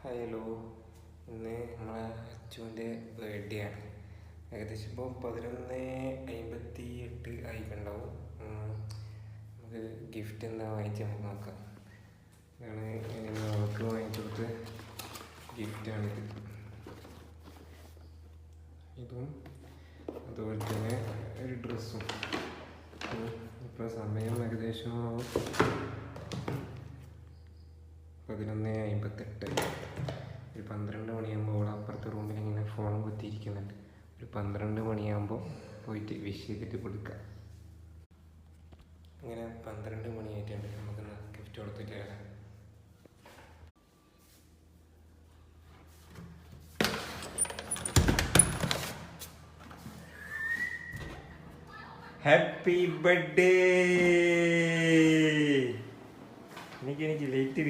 Hello, ഇന്ന് നമ്മളെ അച്ചുവിൻ്റെ birthday ആണ്. ഏകദേശം ഇപ്പോൾ 11:58 ആയിട്ടുണ്ടാവും. നമുക്ക് ഗിഫ്റ്റ് എന്താ വാങ്ങിച്ച് നമുക്ക് നോക്കാം. ഇതാണ് അവൾക്ക് വാങ്ങിച്ചു കൊടുത്ത ഗിഫ്റ്റാണിത്. ഇതും അതുപോലെ തന്നെ ഒരു ഡ്രസ്സും. ഇപ്പോൾ സമയം ഏകദേശം 11:58. ഒരു 12 മണിയാകുമ്പോൾ അപ്പുറത്തെ റൂമിൽ ഇങ്ങനെ ഫോൺ കുത്തിയിരിക്കുന്നുണ്ട്. ഒരു 12 മണിയാകുമ്പോൾ പോയിട്ട് വിഷ് ചെയ്തിട്ട് കൊടുക്കാം. ഇങ്ങനെ 12 മണിയായിട്ടുണ്ട്. നമുക്കൊന്ന് ഗിഫ്റ്റ് കൊടുത്തിട്ട് വരാം. Happy birthday. എനിക്ക് late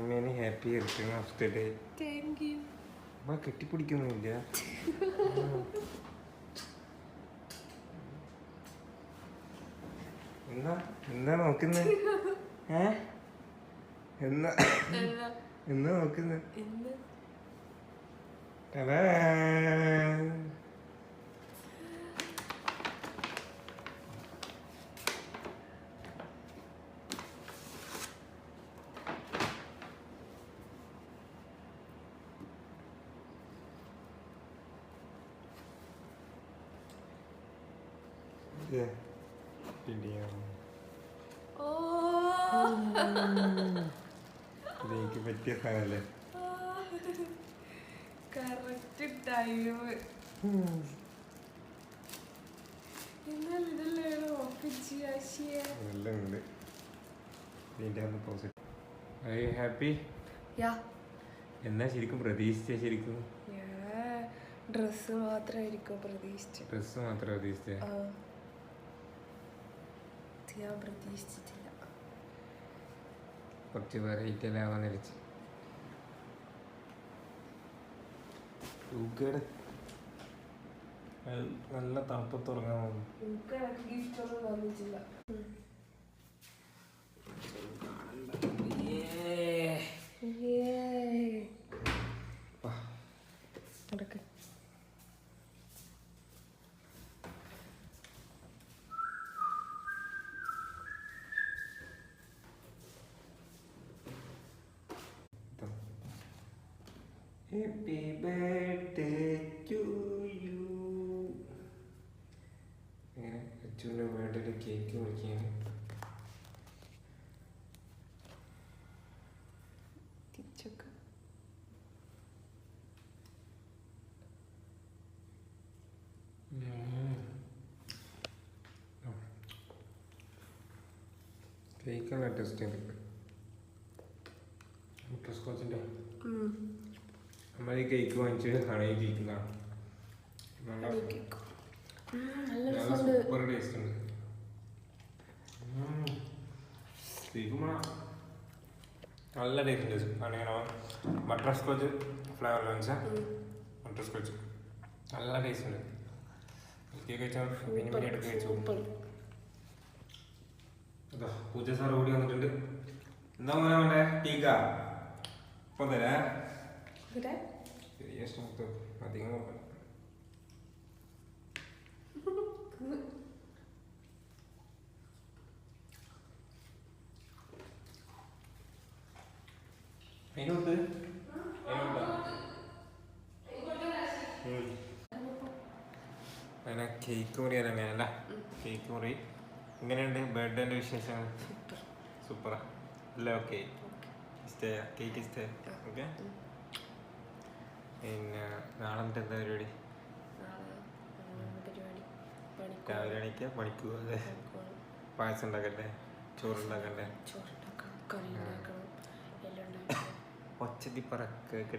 many happy return of the day. Thank you. അമ്മ കെട്ടിപ്പിടിക്കൊന്നുമില്ല. എന്നാ നോക്കുന്നത്? എന്നാ നോക്കുന്നത്? എനിക്ക് പറ്റിയ സാധനല്ലേ? Correct time. ഹാപ്പി എന്നാ ശരിക്കും പ്രതീക്ഷിച്ച? ശരിക്കും ഡ്രസ് മാത്രമായിരിക്കും പ്രതീക്ഷിച്ചു. ഡ്രസ് മാത്രം പ്രതീക്ഷിച്ച? ഞാൻ പ്രതീക്ഷിച്ചിട്ടില്ല. കുറച്ച് വെറൈറ്റി എല്ലാം ആവാൻ വിളിച്ച്. നല്ല തണുപ്പത്ത് ഉറങ്ങാൻ പോകുന്നു. ഗിഫ്റ്റ് ഒന്നും തന്നിട്ടില്ല. Happy birthday to you. അങ്ങനെ അച്ഛൻ്റെ ബർത്ത്ഡേ കേക്ക് മുറിക്കുകയാണ്. കേക്കാണ് ടെസ്റ്റ് ചെയ്തത്. ബട്ടർസ്കോച്ചിൻ്റെ നമ്മൾ ഈ കേക്ക് വാങ്ങിച്ച് ഹണി കേക്കിലാണ്. നല്ല സൂപ്പർ ടേസ്റ്റ് ഉണ്ട്. നല്ല ടേസ്റ്റ് ഉണ്ട്. ഹണിയാണോ ബട്ടർസ്കോച്ച് ഫ്ലേവറിൽ വാങ്ങിച്ചാൽ ബട്ടർസ്കോച്ച് നല്ല ടേസ്റ്റ് ഉണ്ട്. കേക്ക് വെച്ചാൽ പിന്നെ പിന്നെ എടുത്ത് വെച്ചു. അതാ പൂജ സാർ ഓടി വന്നിട്ടുണ്ട്. എന്താ മോനെ വേണ്ടേ? ടീക്ക ഇപ്പം തരാ. ചെറിയ സ്മൂത്ത് അധികം നോക്കണം. അതിനോട്ട് അങ്ങനെ കേക്ക് മുറി അങ്ങനെയല്ല. കേക്ക് മുറി എങ്ങനെയുണ്ട്? ബർത്ത്ഡേൻ്റെ വിശേഷങ്ങൾ? സൂപ്പറാ അല്ലേ? ഓക്കെ, ഇഷ്ടേ കേക്ക് ഇഷ്ടേ? ഓക്കെ. പിന്നെ നാളെ എന്നിട്ട് എന്താ പരിപാടി? രാവിലെ എണീക്കുക, പണിക്ക് പോകല്ലേ? പായസം ഉണ്ടാക്കല്ലേ? ചോറുണ്ടാക്കല്ലേ? ഒച്ചത്തി പറക്കട്ടെ.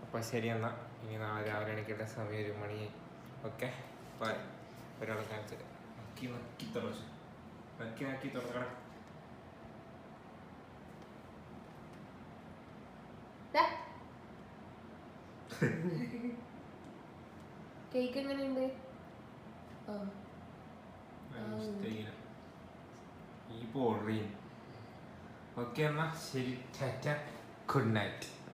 അപ്പൊ ശരി എന്നാ. ഇനി നാളെ രാവിലെ എണീക്കേണ്ട സമയം 1 മണിയായി. Okay, bye. ഒരാളെ കാണിച്ചിട്ട് നക്കി തുടങ്ങണം. കേക്ക് എങ്ങനെയുണ്ട്? ഇപ്പോൾ ഓർഡർ ചെയ്യും. ഓക്കെ എന്നാൽ ശരി, ടാറ്റ, ഗുഡ് നൈറ്റ്.